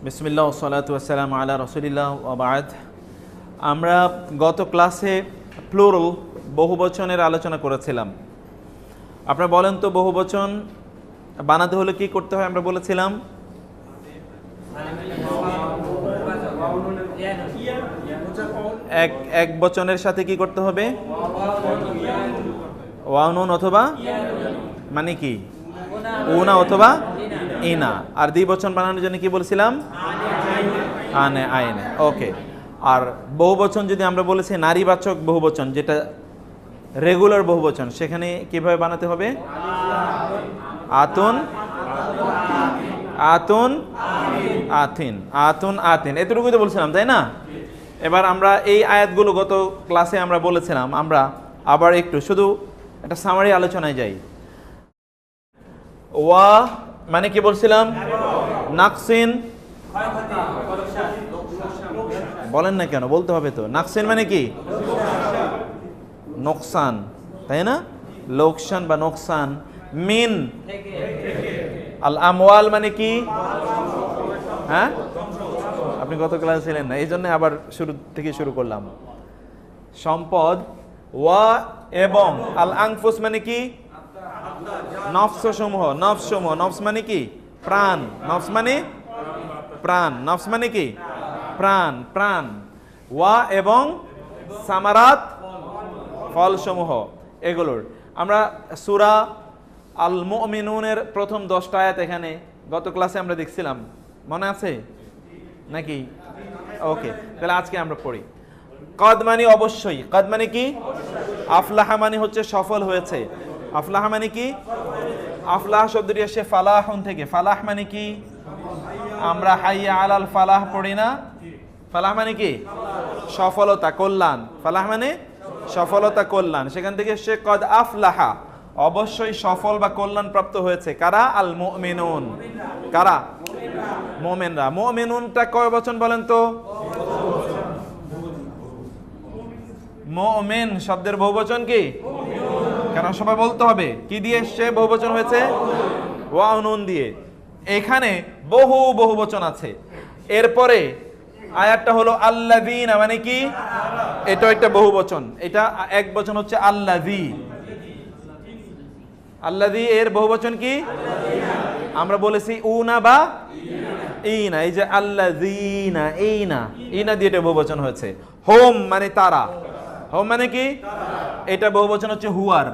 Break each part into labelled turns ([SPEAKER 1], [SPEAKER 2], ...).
[SPEAKER 1] বিসমিল্লাহ ওয়াসসালাতু ওয়াসসালামু আলা রাসূলিল্লাহ ওয়া বা'দ। আমরা গত ক্লাসে প্লুরাল বহুবচনের আলোচনা করেছিলাম। আপনারা বলেন তো বহুবচন বানাতে হলে কি করতে হয়? আমরা বলেছিলাম এক বচনের সাথে কি করতে হবে? ওয়াও নুন অথবা মানে কি উনা অথবা ইনা। আর দ্বিবচন বানানোর জন্য কি বলেছিলাম? আনে আইনে। ওকে। আর বহুবচন যদি আমরা বলেছি নারীবাচক বহুবচন, যেটা রেগুলার বহুবচন, সেখানে কিভাবে বানাতে হবে? আতুন আতুন আতিন, আতুন আতিন, এতটুকুই তো বলছিলাম, তাই না? এবার আমরা এই আয়াতগুলো গত ক্লাসে আমরা বলেছিলাম, আমরা আবার একটু শুধু একটা সামারি আলোচনায় যাই। ওয়া মানে কি বলছিলাম? নাকসিন, বলেন না কেন? বলতে হবে তো। নাকসিন মানে কি? নোকসান, তাই না? লোকসান বা নোকসান। মিন আল আমওয়াল মানে কি? হ্যাঁ, আপনি গত ক্লাসে ছিলেন না, এই জন্য আবার শুরু থেকে শুরু করলাম। সম্পদ। ওয়া এবং আল আনফুস মানে কি? নফস সমূহ, নফস সমূহ। নফস মানে কি? প্রাণ। নফস মানে প্রাণ। নফস মানে কি? প্রাণ, প্রাণ। ওয়া এবং সামারাত, ফল সমূহ, এগুলোর। আমরা সূরা আল মুমিনুনের প্রথম 10টা আয়াত এখানে গত ক্লাসে আমরা দেখছিলাম, মনে আছে নাকি? ওকে, তাহলে আজকে আমরা পড়ি। কদ মানে অবশ্যই। কদ মানে কি? আফলাহা মানে হচ্ছে সফল হয়েছে। আফলাহা মানে কি? আফলাহ শব্দটি আসে ফালাহুন থেকে। ফালাহ মানে কি? আমরা হাইয়া আলাল ফালাহ পড়ি না? ফালাহ মানে কি? সফলতা, কল্যাণ। ফালাহ মানে সফলতা, কল্যাণ। সেখান থেকে সে কদ আফলাহা, অবশ্যই সফল বা কল্যাণ প্রাপ্ত হয়েছে। কারা? আল মুমিনুন। কারা? মুমিনরা। মুমিনুনটা কয় বচন বলেন তো? মুমিন শব্দের বহুবচন কি? কারণ সবাই বলতে হবে কি দিয়ে এসছে? বহুবচন হয়েছে ওয়া নুন দিয়ে। এখানে বহুবচন আছে। এরপরে আয়াতটা হলো আল্লাযীনা মানে কি? এটা একটা বহুবচন। এটা এক বচন হচ্ছে আল্লাযী। আল্লাযী এর বহুবচন কি? আমরা বলেছি উনা বা ইনা। এই যে আল্লাযীনা, ইনা, ইনা দিয়ে এটা বহুবচন হয়েছে। হোম মানে তারা। হোম মানে কি? এটা বহুবচন হচ্ছে হুয়ার।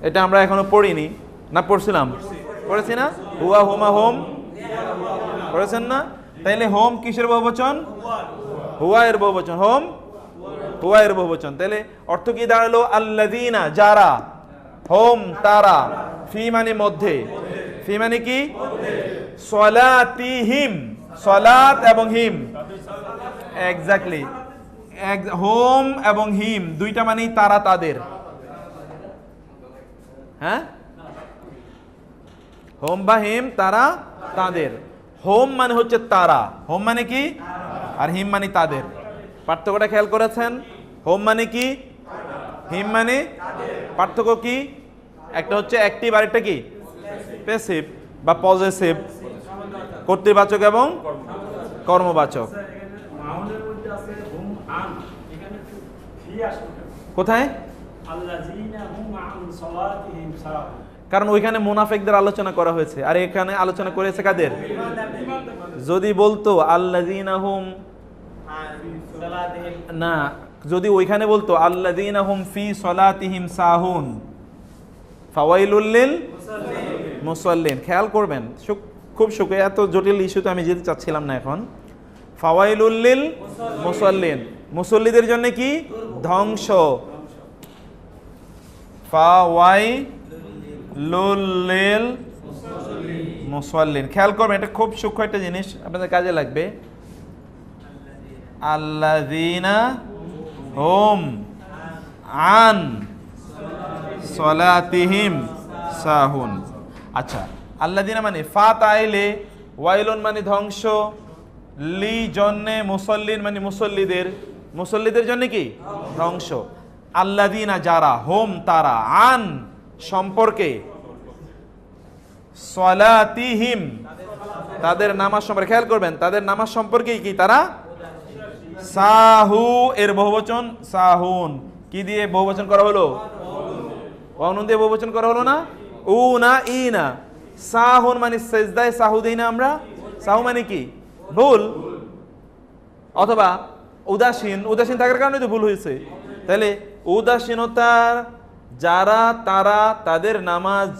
[SPEAKER 1] এটা আমরা এখনো পড়িনি না? পড়ছিলাম? পড়েছি না? হুয়া, হুমা, হোম পড়েছেন না? তাইলে হোম কিসের বহুবচন? হুয়া এর বহুবচন। হোম হুয়া এর বহুবচন। তাইলে অর্থ কি দাঁড়ালো? আল্লাযীনা যারা, হোম তারা, ফি মানে মধ্যে, ফি মানে কি? সলাতিহিম, সলাত এবং হিম, এক্স্যাক্টলি। হোম এবং হিম দুইটা মানে তারা, তাদের। হ্যাঁ, হোম বা হিম, তারা তাদের। হোম মানে হচ্ছে তারা, হোম মানে কি? আর হিম মানে তাদের। পার্থক্যটা খেয়াল করেছেন? হোম মানে কি? হিম মানে? পার্থক্য কি? একটা হচ্ছে অ্যাক্টিভ, আর একটা কি প্যাসিভ বা পজেসিভ, কর্তৃবাচক এবং কর্মবাচক। কোথায়? কারণ ওইখানে মুনাফিকদের আলোচনা করা হয়েছে, আর এখানে আলোচনা করেছে কাদের? যদি বলতো আল্লাযীনা হুম, না, যদি ওইখানে বলতো আল্লাযীনা হুম ফি সলাতিহিম সাহুন ফাওয়াইলুল লিল মুসাল্লিন। খেয়াল করবেন, খুব সুখে, এত জটিল ইস্যুতে আমি যেতে চাচ্ছিলাম না এখন। ফাওয়াইলুল লিল মুসাল্লিন, মুসল্লিদের জন্য কি? ধ্বংস। ফাওয়াইলুল লিল মুসাল্লিন। খেয়াল করবেন, এটা খুব সূক্ষ্ম একটা জিনিস, আপনাদের কাজে লাগবে। আল্লাযীনা হুম আন সলাতিহিম সাহুন। আচ্ছা, আল্লাযীনা মানে ফা তাইলে, ওয়াইলুন মানে ধ্বংস, লি জন্যে, মুসল্লিন মানে মুসল্লিদের, মুসল্লিদের জন্য কি? ধ্বংস। আল্লাযীনা যারা, হোম তারা, আন সম্পর্কে, সলাতিহিম তাদের নামাজ সম্পর্কে খেয়াল করবেন, তাদের নামাজ সম্পর্কে কি তারা সাহু এর বহুবচন সাহুন কি দিয়ে বহুবচন করা হলো? ওয়ানুন দিয়ে বহুবচন করা হলো না? উ না ই না। সাহুন মানে সেজদায় সাহু দেই না আমরা? সাহু মানে কি? ভুল। অথবা উদাসীন, উদাসীন থাকার কারণে তো ভুল হয়েছে। তাহলে উদাসীনতার যারা তারা তাদের নামাজ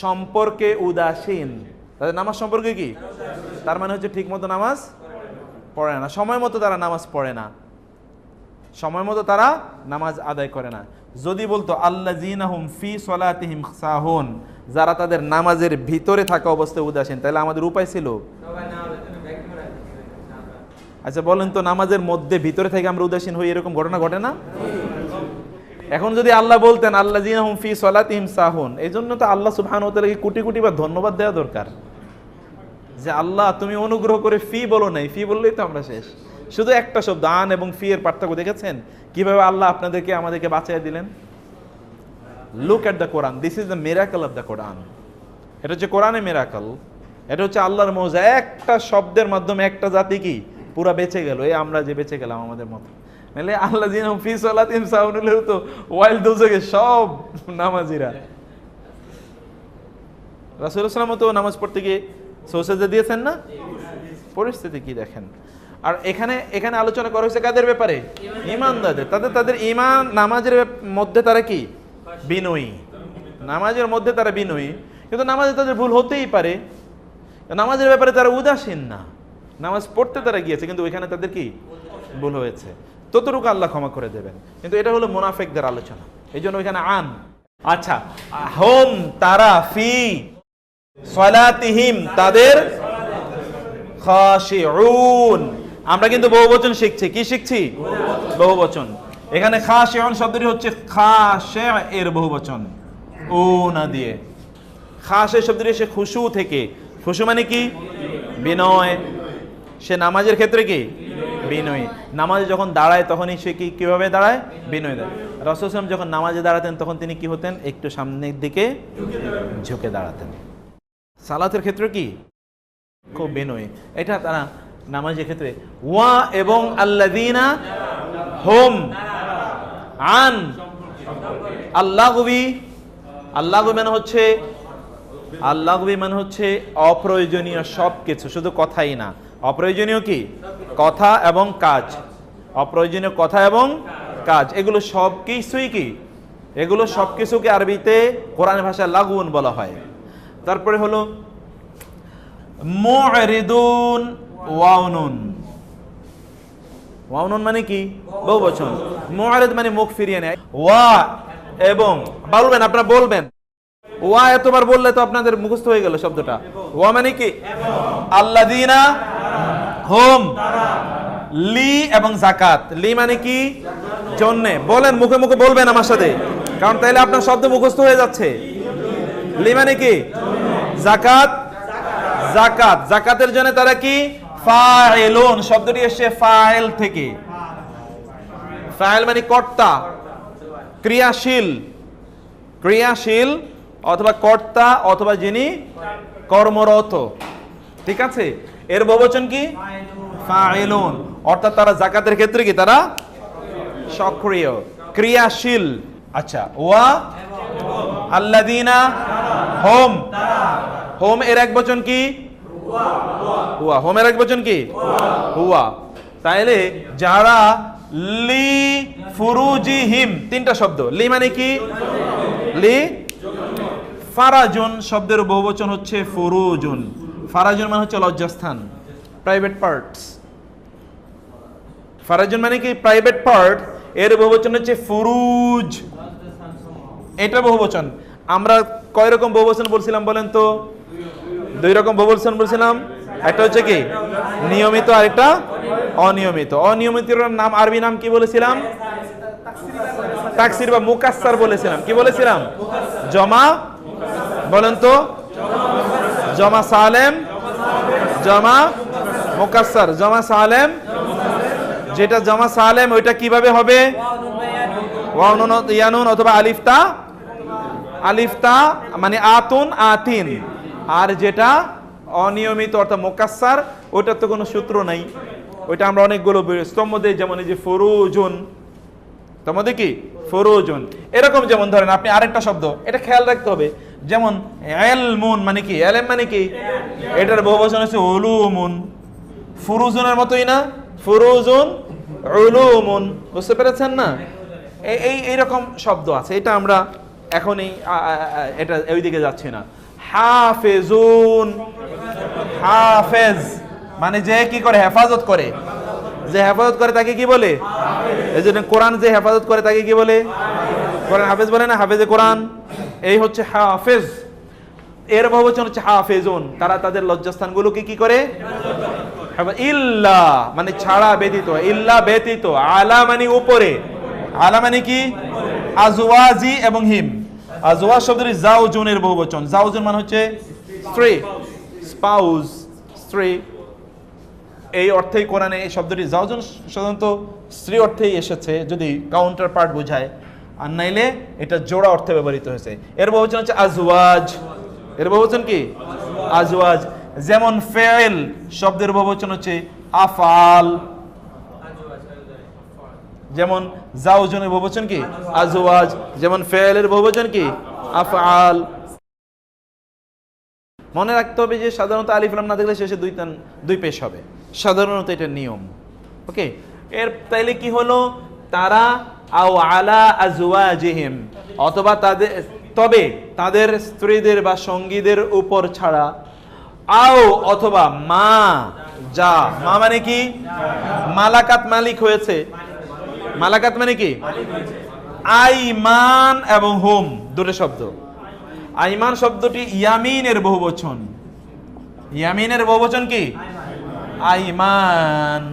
[SPEAKER 1] সম্পর্কে উদাসীন, তাদের নামাজ সম্পর্কে কি? তার মানে হচ্ছে ঠিক মতো নামাজ পড়ে না, সময় মতো তারা নামাজ পড়ে না, সময় মতো তারা নামাজ আদায় করে না। যদি বলতো আল্লাযীনাহুম ফি সলাতিহিম সাহুন, যারা তাদের নামাজের ভিতরে থাকা অবস্থায় উদাসীন, তাহলে আমাদের উপায় ছিল? আচ্ছা বলেন তো, নামাজের মধ্যে ভিতরে থেকে আমরা উদাসীন হই, এরকম ঘটনা ঘটে না? এখন যদি আল্লাহ বলতেন আল্লাযীনাহুম ফি সলাতিহিম সাহুন, এই জন্য তো আল্লাহ সুবহানাহু ওয়া তাআলাকে কোটি কোটি বার ধন্যবাদ দেওয়া দরকার যে আল্লাহ তুমি অনুগ্রহ করে ফি বলো নাই, ফি বললেই তো আমরা শেষ। শুধু একটা শব্দ আন এবং ফি এর পার্থক্য দেখেছেন কিভাবে আল্লাহ আপনাদেরকে আমাদেরকে বাঁচিয়ে দিলেন? Look at the Quran, this is the miracle of the Quran. এটা হচ্ছে কোরআনের মিরাকল, এটা হচ্ছে আল্লাহর মওজা। একটা শব্দের মাধ্যমে একটা জাতি কি পুরা বেঁচে গেল, এই আমরা যে বেঁচে গেলাম আমাদের মতো। নাহলে আল্লাযীনাহুম ফি সলাতিহিম সাহুন হলেও তো ওয়াইল দোজখে সব নামাজিরা। রাসূলুল্লাহ সাল্লাল্লাহু আলাইহি ওয়াসাল্লাম তো নামাজ পড়তে গিয়ে সুজদা দিয়েছেন না? পরিস্থিতি কি দেখেন। আর এখানে এখানে আলোচনা করা হয়েছে কাদের ব্যাপারে? ঈমানদারদের। তাদের ঈমান, নামাজের মধ্যে তারা কি বিনয়ী, নামাজের মধ্যে তারা বিনয়ী, কিন্তু নামাজে তাদের ভুল হতেই পারে। নামাজের ব্যাপারে তারা উদাসীন না, নামাজ পড়তে তারা গিয়েছে কিন্তু ওইখানে তাদের কি ভুল হয়েছে, ততটুকু আল্লাহ ক্ষমা করে দেবেন। কিন্তু এটা হলো মুনাফিকদের আলোচনা, এই জন্য ওইখানে আন। আচ্ছা, হুম তারা, ফি সলাতিহিম তাদের, খাশিউন আমরা কিন্তু বহুবচন শিখছি। কি শিখছি? বহুবচন। এখানে খাশিউন শব্দটি হচ্ছে খাশি এর বহুবচন ও না দিয়ে। খাশি শব্দটি এসে খুশু থেকে, খুশু মানে কি? বিনয়। সে নামাজের ক্ষেত্রে কি বিনয়ী, নামাজে যখন দাঁড়ায় তখনই সে কি কিভাবে দাঁড়ায়? বিনয় দেয়। রাসূল সাল্লাল্লাহু আলাইহি ওয়াসাল্লাম যখন নামাজে দাঁড়াতেন তখন তিনি কি হতেন? একটু সামনের দিকে ঝুঁকে দাঁড়াতেন। সালাতের ক্ষেত্রে কি খুব বিনয়ী। এটা তারা নামাজের ক্ষেত্রে। ওয়া এবং আল্লাযীনা হুম আন আল্লাগবি, আল্লাগবি মানে হচ্ছে, আল্লাগবি মানে হচ্ছে অপ্রয়োজনীয় সব কিছু, শুধু কথাই না, অপ্রয়োজনীয় কি কথা এবং কাজ, অপ্রয়োজনীয় কথা এবং কাজ, এগুলো সব কিছুই কি, এগুলো সব কিছুকে আরবিতে কোরআনের ভাষায় লাগুন বলা হয়। তারপরে হলো মুরিদুন ওয়াউনুন, ওয়াউনুন মানে কি? বহুবচন। মুরিদ মানে মুখ ফিরিয়ে নেয়। ওয়া এবং বলবেন, আপনারা বলবেন ওয়া এতবার বললে তো আপনাদের মুখস্থ হয়ে গেল শব্দটা। ওয়া মানে কি? আল্লাযীনা হুম লি এবং যাকাত, লি মানে কি? জন্য। বলেন, মুখে মুখে বলবেন আমার সাথে, কারণ তাইলে আপনার শব্দ মুখস্থ হয়ে যাচ্ছে। লি মানে কি? যাকাত, যাকাত, যাকাতের জন্য তারা কি? ফাইলুন শব্দটি এসে ফাইল থেকে। ফাইল মানে কর্তা, ক্রিয়াশীল, ক্রিয়াশীল অথবা কর্তা অথবা যিনি কর্মরত, ঠিক আছে? এর বহুবচন কি? ফাইলুন। অর্থাৎ তারা যাকাতের ক্ষেত্রে কি তারা সক্রিয়, ক্রিয়াশীল। আচ্ছা, ওয়া আল্লাযীনা হুম, হুম এর এক বচন কি? হুয়া। হুম এর এক বচন কি? হুয়া। তাইলে যারা লি ফুরুজিহিম, তিনটা শব্দ। লি মানে কি? লি। ফারাজুন শব্দের বহুবচন হচ্ছে ফুরুজুন। ফারাজুন মানে হচ্ছে লজ্জাস্থান, প্রাইভেট পার্টস। ফারাজুন মানে কি? Private part. এর বহুবচন হচ্ছে ফুরুজ, এটা বহুবচন। আমরা কয় রকম বহুবচন বলছিলাম বলেন তো? দুই রকম বহুবচন বলছিলাম, একটা হচ্ছে কি নিয়মিত আর একটা অনিয়মিত। অনিয়মিতর নাম, আরবি নাম কি বলেছিলাম? তাকসির বা মুকাসসার বলেছিলাম। কি বলেছিলাম? জমা, বলেন তো? জমা সালেম, জমা মুকাসসার। জমা সালেম, যেটা জমা সালেম ওইটা কিভাবে হবে? ওয়ানুন ইয়ানুন অথবা আলিফতা, আলিফতা মানে আতুন আতিন। আর যেটা অনিয়মিত অর্থাৎ মুকাসসার, ওইটার তো কোনো সূত্র নাই, ওইটা আমরা অনেকগুলো স্তম্ভ দেই, যেমন এই যে ফুরুজুন, তার মধ্যে কি ফুরুজুন, এরকম যেমন ধরেন আপনি আরেকটা শব্দ, এটা খেয়াল রাখতে হবে, যেমন ইলমুন মানে কি, ইলম মানে কি, এটার বহুবচন হচ্ছে উলুমুন, ফুরুজুনের মতোই না, ফুরুজুন উলুমুন, বুঝতে পেরেছেন না? এইরকম শব্দ আছে, এটা আমরা এখন এটা ওইদিকে যাচ্ছি না। হাফেজুন, হাফেজ মানে যে কি করে, হেফাজত করে, যে হেফাজত করে তাকে কি বলে? এই জন্য কোরআন যে হেফাজত করে তাকে কি বলে? কোরআন হাফেজ বলে না, হাফেজে কোরআন, এই হচ্ছে হাফেজ। এর বহুবচন হচ্ছে হাফেজুন, তারা তাদের লজ্জাস্থানগুলোকে কি করে? ইল্লা মানে ছাড়া, ব্যতীত, ইল্লা ব্যতীত, আলা মানে উপরে, আলা মানে কি? আজওয়াজি এবং হিম। আজওয়াজ শব্দটি জাওজুনের বহুবচন, জাওজুন মানে হচ্ছে স্ত্রী, স্পাউস, স্ত্রী, এই অর্থেই কোরআনে এই শব্দটি জাওজুন সাধারণত স্ত্রী অর্থেই এসেছে, যদি কাউন্টার পার্ট বোঝায়, আর নাইলে এটা জোড়া অর্থে ব্যবহৃত হয়েছে। এর বহুবচন হচ্ছে আজওয়াজ, এর বহুবচন কি? আজওয়াজ। যেমন ফেল শব্দের বহুবচন হচ্ছে আফআল, যেমন জাওজুনের বহুবচন কি? আজওয়াজ, যেমন ফেলের বহুবচন কি? আফআল। মনে রাখতে হবে যে সাধারণত আলিফ লাম না দেখলে শেষে দুই পেশ হবে, সাধারণত এটা নিয়ম। ওকে, এর তাইলে কি হলো? তারা আও আলা আজওয়াজিহিম, অথবা তাদের, তবে তাদের স্ত্রীদের বা সঙ্গীদের উপর ছাড়া, আও অথবা মা, যা, মা মানে কি? মালাকাত, মালিক হয়েছে, মালাকাত মানে কি? আইমান এবং হুম দুটো শব্দ। আইমান শব্দটি ইয়ামিনের বহুবচন, ইয়ামিনের বহুবচন কি? আইমান।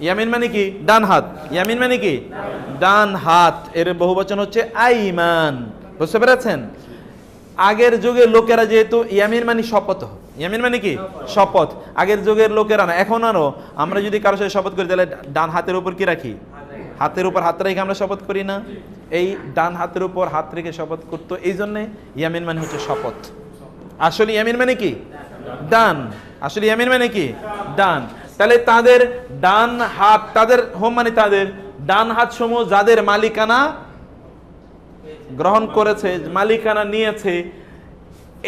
[SPEAKER 1] ইয়ামিন মানে কি? ডান হাত, ইয়ামিন মানে কি? ডান হাত, এর বহুবচন হচ্ছে আইমান, বুঝতে পেরেছেন? আগের যুগের লোকেরা যেহেতু ইয়ামিন মানে শপথ, ইয়ামিন মানে কি? শপথ। আগের যুগের লোকেরা না, এখন আরো আমরা যদি কারোর সাথে শপথ করি তাহলে ডান হাতের উপর কি রাখি? হাতের উপর হাত রেখে আমরা শপথ করি না? এই ডান হাতের উপর হাত রেখে শপথ করতো, এই জন্যে ইয়ামিন মানে হচ্ছে শপথ। আসলে ইয়ামিন মানে কি? ডান, আসলে ইয়ামিন মানে কি? ডান। তাহলে তাদের ডান হাত, তাদের হোম মানে তাদের ডান হাত সমূহ যাদের মালিকানা গ্রহণ করেছে, মালিকানা নিয়েছে,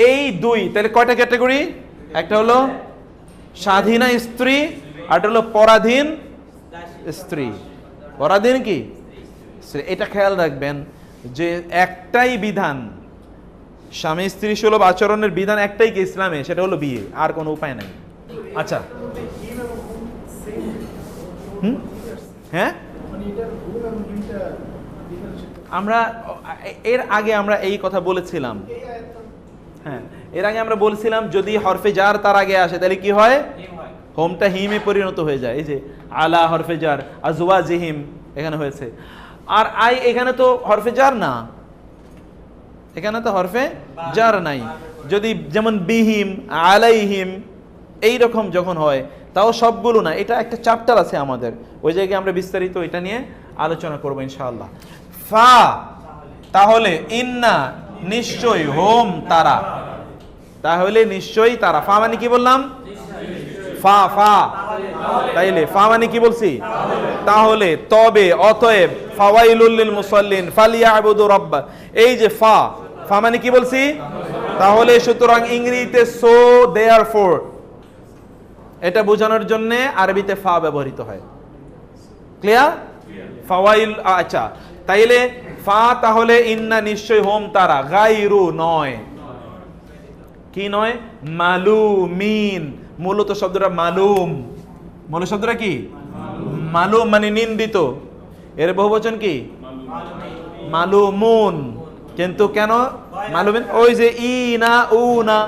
[SPEAKER 1] এই দুই, তাহলে কয়টা ক্যাটাগরি? একটা হলো স্বাধীনা স্ত্রী, আর একটা হলো পরাধীন স্ত্রী। পরাধীন কি? এটা খেয়াল রাখবেন যে একটাই বিধান, স্বামী স্ত্রী সুলভ আচরণের বিধান একটাই কি ইসলামে, সেটা হলো বিয়ে, আর কোনো উপায় নাই। আচ্ছা, হ্যাঁ, আমরা এর আগে আমরা এই কথা বলেছিলাম, হ্যাঁ, এর আগে আমরা বলছিলাম যদি হরফে জার তার আগে আসে তাহলে কি হয়? হোমটা হিমে পরিণত হয়ে যায়। এই যে আলা হরফে জার, আজওয়াজিহিম এখানে হয়েছে, আর আই এখানে তো হরফে জার না, এখানে তো হরফে জার নাই। যদি যেমন বিহিম, আলাইহিম এই রকম যখন হয়, তাও সবগুলো না, এটা একটা চ্যাপ্টার আছে আমাদের, ওই জায়গায় আমরা বিস্তারিত এটা নিয়ে আলোচনা করবো ইনশাআল্লাহ। ফা তাহলে, ইন্না নিশ্চয়ই, হোম তারা, তাহলে নিশ্চয়ই তারা। ফা মানে কি বললাম? ফা, ফা, তাইলে ফা মানে কি বলছি? তাহলে, তবে, অতএব, ফাওয়াইলুল লিল মুসাল্লিন ফালিয়াবুদু রাব্বা, এই যে ফা, ফা মানে কি বলছি? তাহলে, সুতরাং ইংরেজিতে সো, দেয়ারফর, এটা বোঝানোর জন্য আরবিতে ফা ব্যবহৃত হয়। ক্লিয়ার? ফাওয়াইল, আচ্ছা, তাইলে ফা তাহলে ইন্না নিশ্চয়, হোম তারা, গায়রু নয়, কি নয়? মালুমিন। মূলত শব্দটা মালুম, মূল শব্দটা কি? মালুম মানে নিন্দিত, এর বহুবচন কি? মালুমুন। কিন্তু কেন মালুমিন? ওই যে ইনা, উনা,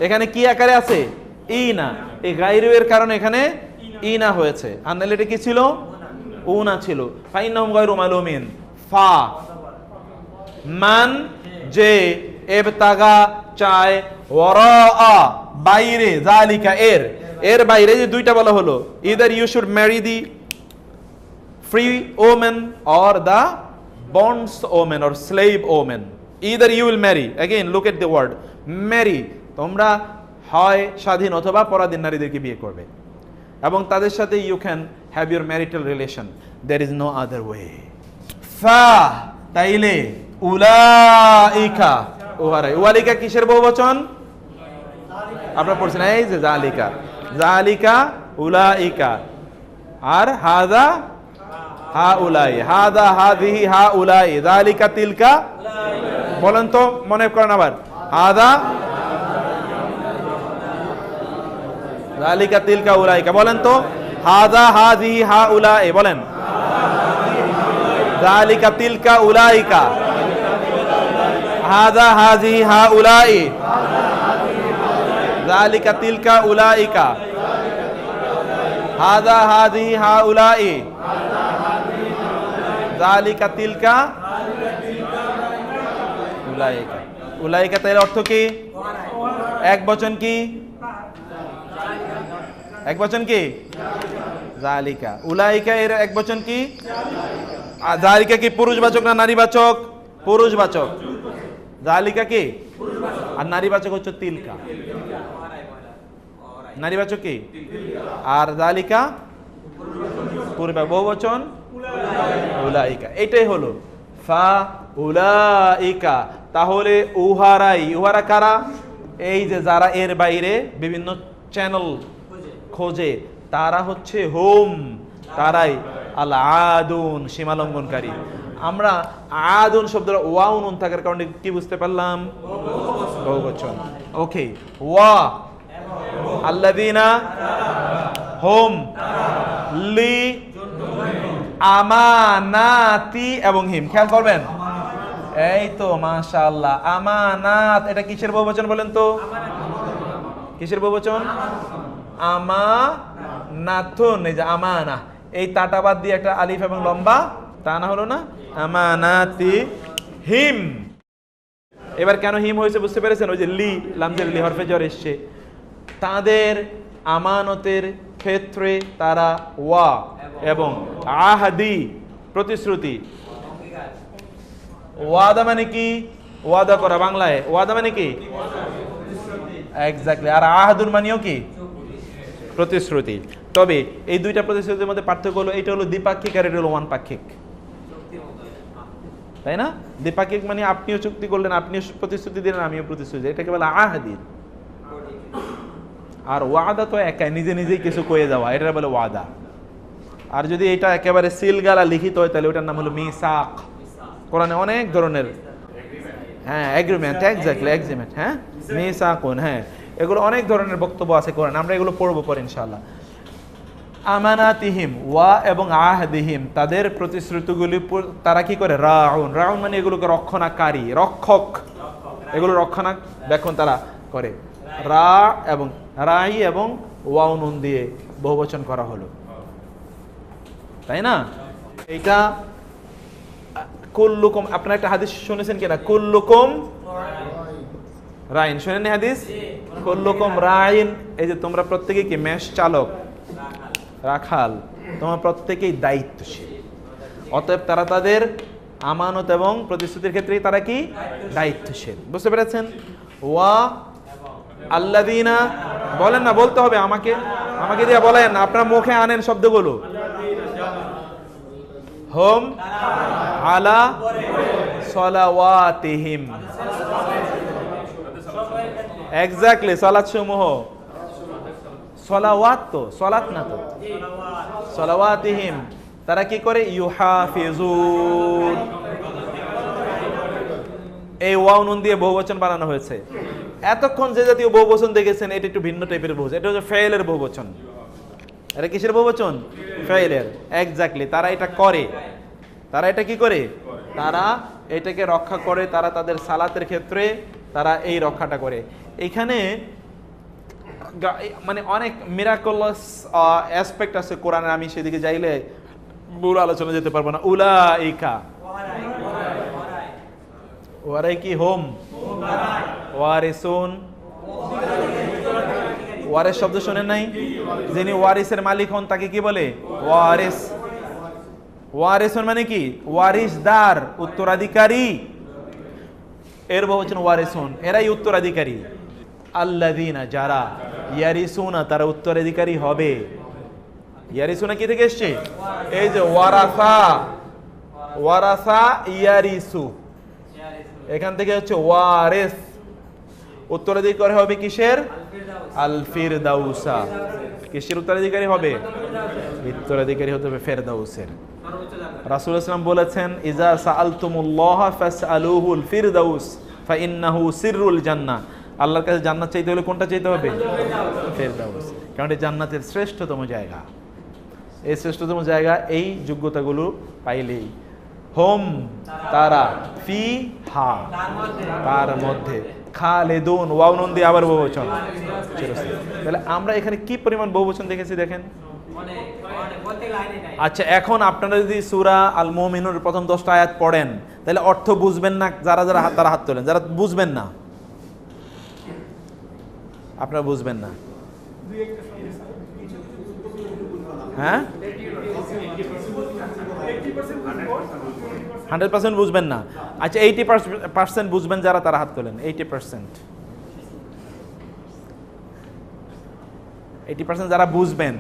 [SPEAKER 1] এখানে কি আকারে আছে? ইনা, এই গায়রু এর কারণে এখানে ইনা হয়েছে, আর নাহলে এটা কি ছিল? উনা ছিল। ফাইন্নাহুম গায়রু মালুমিন। ফা মান যে, এবতাগা চায়, ওয়ারা বাইরে, জালিকা এর বাইরে, যে দুইটা বলা হলো, either you should marry the free women or the bonds woman or slave woman, either you will marry, again look at the word marry, তোমরা হয় স্বাধীন অথবা পরাধীন নারীদেরকে বিয়ে করবে এবং তাদের সাথে you can have your marital relation, there is no other way. ফা তাইলে উলাইকা, উহারাই। উলাইকা কিসের বহুবচন? আপনারা পড়ছেন, এই যে জালিকা, জালিকা উলাইকা, আর হাদা হা উলাই, হাদা হাদিহি হা উলাই, জালিকা তিলকা। বলেন তো, মনে করেন আবার, হাদা জালিকা তিলকা উলাইকা। বলেন তো, হাদা হাদিহি হা উলাই, বলেন জালিকা তিলকা উলাইকা, হাদা হাদিহি হা উলাই, জালিকা তিলকা উলাইকা, হাদা হাদিহি হা উলাই, জালিকা তিলকা উলাইকা। উলাইকা এর অর্থ কি? এক বচন কি? এক বচন কি? জালিকা। উলাইকা এর এক বচন কি? জালিকা কি পুরুষবাচক না নারীবাচক? পুরুষবাচক। জালিকা কি? আর নারীবাচক হচ্ছে তিলকা। নারীবাচক কি? আর জালিকা পুরুষবাচক, বহুবচন উলাইকা। এটাই হলো ফা উলাইকা। তাহলে উহারাই, উহারা কারা? এই যে যারা এর বাইরে বিভিন্ন চ্যানেল খোঁজে, তারা হচ্ছে হোম, তারাই আল আদুন, সীমালঙ্ঘনকারী। আমরা আদুন শব্দটা ওয়াও নুন থাকার কারণে কি বুঝতে পারলাম? বহুবচন। ওকে, ওয়া আল্লাযিনা হোম লি আমানাতি এবং হিম। খেয়াল করবেন, এই তো মাশাআল্লাহ, আমানাত এটা কিসের বহুবচন বলেন তো? কিসের বহুবচন? আমানাতুন। এই যে আমানা, এই তাটা বাদ দিয়ে একটা আলিফ এবং লম্বা টানা হলো না? আমানাতি হিম। এবার কেন হিম হয়েছে বুঝতে পেরেছেন? ওই যে লি, লামজের লি হরফে জ্বর এসছে। তাদের আমানতের ক্ষেত্রে তারা ওয়া এবং আহাদি প্রতিশ্রুতি। ওয়াদা মানে কি? ওয়াদা করা, বাংলায় ওয়াদা মানে কি? এক্স্যাক্টলি। আর আহাদুন মানেও কি? প্রতিশ্রুতি। তবে এই দুইটা প্রতিশ্রুতির মধ্যে পার্থক্য হলো, এটা হলো দ্বিপাক্ষিক আর এটা হলো ওয়ান পাক্ষিক, তাই না? দ্বিপাক্ষিক মানে আপনিও চুক্তি করলেন, আপনিও প্রতিশ্রুতি দিলেন, আমিও প্রতিশ্রুতি, এটাকে বলে আহাদি। আর ওয়াদা তো একাই নিজে নিজেই কিছু কয়ে যাওয়া, এটা বলে ওয়াদা। আর যদি এটা একেবারে সিলগালা লিখিত হয় তাহলে ওটার নাম হলো মিসাক। কোরআনে অনেক ধরনের, হ্যাঁ এগ্রিমেন্ট, এক্স্যাক্টলি এগ্রিমেন্ট, হ্যাঁ মিসাকুন, হ্যাঁ এগুলো অনেক ধরনের বক্তব্য আছে কোরআনে, আমরা এগুলো পড়বো পরে ইনশাআল্লাহ। আমানাতিহিম, ওয়া এবং আহদিহিম, তাদের প্রতিশ্রুতিগুলি তারা কি করে? রাউন, রাউন মানে এগুলোকে রক্ষণাকারী, রক্ষক, এগুলো রক্ষণাবেক্ষণ তারা করে। রা এবং রাই এবং ওয়াও নুন দিয়ে বহুবচন করা হলো, তাই না? এইটা কুল্লুকুম, আপনারা একটা হাদিস শুনেছেন কিনা? কুল্লুকুম রাইন, শুনেননি হাদিস? কুল্লুকুম রাইন, এই যে তোমরা প্রত্যেকেই কি মেষ চালক, রাখাল, তোমরা প্রত্যেকেই দায়িত্বশীল। অতএব তারা তাদের আমানত এবং প্রতিশ্রুতির ক্ষেত্রে তারা কি? দায়িত্বশীল। বুঝতে পেরেছেন? ওয়া আল্লাযিনা, বলেন না, বলতে হবে আমাকে, আমাকে দিয়ে বলেন, আপনার মুখে আনেন শব্দগুলো। হোম আলা সলাওয়াতিহিম, এক্স্যাক্টলি সালাত সমূহ, সলাওয়াত তো সালাত না তো, সলাওয়াতিহিম, তারা কি করে? ইউহাফিজুন। এই ওয়াও নুন দিয়ে বহুবচন বানানো হয়েছে। এতক্ষণ যে জাতীয় বহুবচন দেখেছেন এটা একটু ভিন্ন টাইপের বহুবচন, এটা হচ্ছে ফাইলের বহুবচন। এটা কিসের বহুবচন? ফাইলের, এক্স্যাক্টলি। তারা এটা করে, তারা এটা কি করে? তারা এটাকে রক্ষা করে, তারা তাদের সালাতের ক্ষেত্রে তারা এই রক্ষাটা করে। এখানে মানে অনেক মিরাকুলাস অ্যাসপেক্ট আছে কোরআনে, আমি সেদিকে যাইলে পুরো আলোচনা যেতে পারবো না। উলাইকা, ওয়ারাই কি? হোম ওয়ারিসুন, ওয়ারিস শব্দ শোনেন নাই? যিনি ওয়ারিসের মালিক হন তাকে কি বলে? ওয়ারিস। ওয়ারিসুন মানে কি? ওয়ারিসদার, উত্তরাধিকারী। এর বহুবচন ওয়ারিসুন, এরাই উত্তরাধিকারী। আল্লাযীনা যারা, ইয়ারিসুনা তারা উত্তরাধিকারী হবে। ইয়ারিসুনা কি থেকে এসছে? এই যে ওয়ারাসা, ওয়ারাসা ইয়ারিসু, এখান থেকে হচ্ছে ওয়ারিস। উত্তরাধিকারী হবে কিসের? আল ফিরদাউসা। কিসের উত্তরাধিকারী হবে? উত্তরাধিকারী হতে হবে ফেরদাউসের। রাসূল সাল্লাল্লাহু বলেছেন, ইজা সাআলতুমুল্লাহ ফাসআলুহুল ফিরদাউস ফাইন্নাহু সিররুল জান্নাহ। আল্লাহর কাছে জান্নাত চাইতে হলে কোনটা চাইতে হবে? ফেরদাউস, কারণ এটা জান্নাতের শ্রেষ্ঠতম জায়গা। এই শ্রেষ্ঠতম জায়গা এই যোগ্যতাগুলো পাইলেই। হোম তারা, ফি হা তার মধ্যে, খালেদুন ওয়াও নুন দিয়ে আবার বহুবচন। তাহলে আমরা এখানে কি পরিমাণ বহুবচন দেখেছি দেখেন। আচ্ছা, এখন আপনারা যদি সূরা আল মুমিনুন প্রথম 10টা আয়াত পড়েন তাহলে অর্থ বুঝবেন না। যারা যারা তারা হাত তোলেন, যারা বুঝবেন না, আপনারা বুঝবেন না। হ্যাঁ, 100% বুঝবেন না। আচ্ছা, 80% বুঝবেন যারা তারা হাত তোলেন। 80% যারা বুঝবেন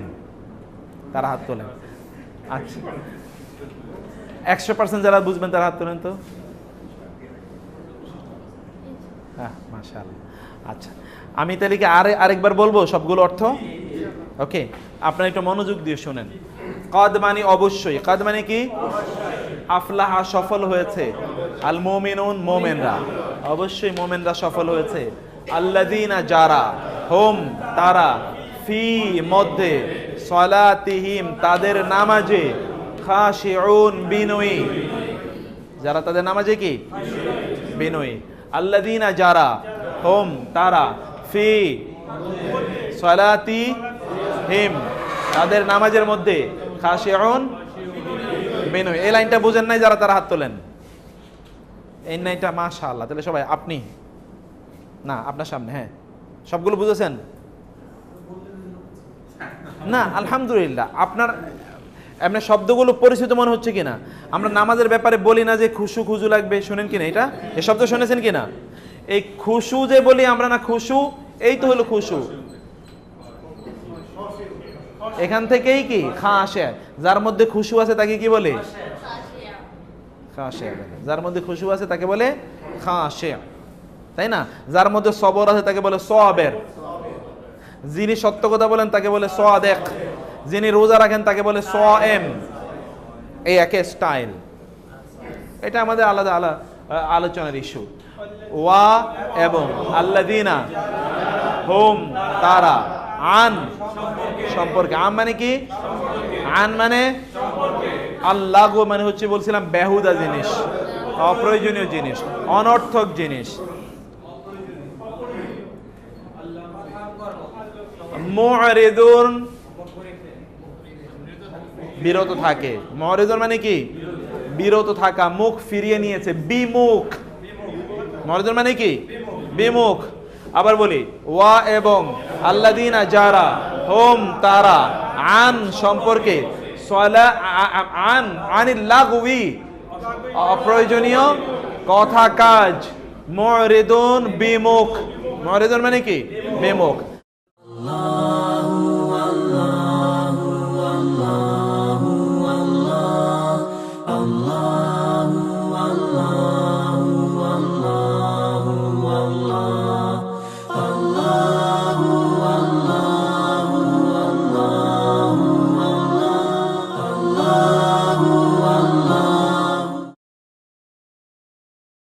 [SPEAKER 1] তারা হাত তোলেন। আচ্ছা, 100% যারা বুঝবেন তারা হাত তোলেন তো। হ্যাঁ, মাশাআল্লাহ। আচ্ছা, আমি তাহলে কি আরেকবার বলবো সবগুলো অর্থ? ওকে, আপনারা একটু মনোযোগ দিয়ে শুনেন। কদ মানে অবশ্যই, কদ মানে কি? আফলাহা সফল হয়েছে, আল মুমিনুন মুমিনরা, অবশ্যই মুমিনরা সফল হয়েছে। আল্লাযীনা যারা, হুম তারা, ফি মধ্যে, সলাতিহিম তাদের নামাজে, খাশিউন বিনয়ী যারা তাদের নামাজে কি? বিনয়ী। আল্লাযীনা যারা, হুম তারা, ফি সলাতিহিম তাদের নামাজের মধ্যে, খাশিউন বিনয়ী। এই লাইনটা বুঝেন নাই যারা তারা হাত তোলেন। এই লাইনটা মাশাআল্লাহ। তাহলে সবাই আপনি না, আপনার সামনে, হ্যাঁ সবগুলো বুঝেছেন না? আলহামদুলিল্লাহ। আপনার এমনি শব্দগুলো পরিচিত মনে হচ্ছে কিনা? আমরা নামাজের ব্যাপারে বলি না যে খুশু খুজু লাগবে, শুনেন কিনা এটা? এই শব্দ শুনেছেন কিনা? এই খুশু যে বলি আমরা না, খুশু, এই তো হলো খুশু। এখান থেকেই কি খাশিয়া, যার মধ্যে খুশু আছে তাকে কি বলে? খাশিয়া। যার মধ্যে খুশু আছে তাকে বলে খাশিয়া, তাই না? যার মধ্যে সবর আছে তাকে বলে সাবির। যিনি সত্য কথা বলেন তাকে বলে সাদিক। যিনি রোজা রাখেন তাকে বলে সায়েম। এই একে স্টাইল। এটা আমাদের আলাদা আলাদা আলোচনার ইস্যু। ওয়া এবং আল্লাযীনা, হুম তারা, আন সম্পর্কে। আন মানে কি? আন মানে আল্লাহ মানে হচ্ছে বলছিলাম বেহুদা জিনিস, অপ্রয়োজনীয় জিনিস, অনর্থক জিনিস। মুরিদুন বিরত থাকে। মুরিদুন মানে কি? বিরত থাকা, মুখ ফিরিয়ে নিয়েছে, বিমুখ। মুরিদুন মানে কি? বিমুখ। আবার বলি, ওয়া এবং আল্লাযীনা যারা, হুম তারা, আন সম্পর্কে, আনিল লাগউই অপ্রয়োজনীয় কথা কাজ, মুরিদুন বিমুখ। মুরিদুন মানে কি? বিমুখ।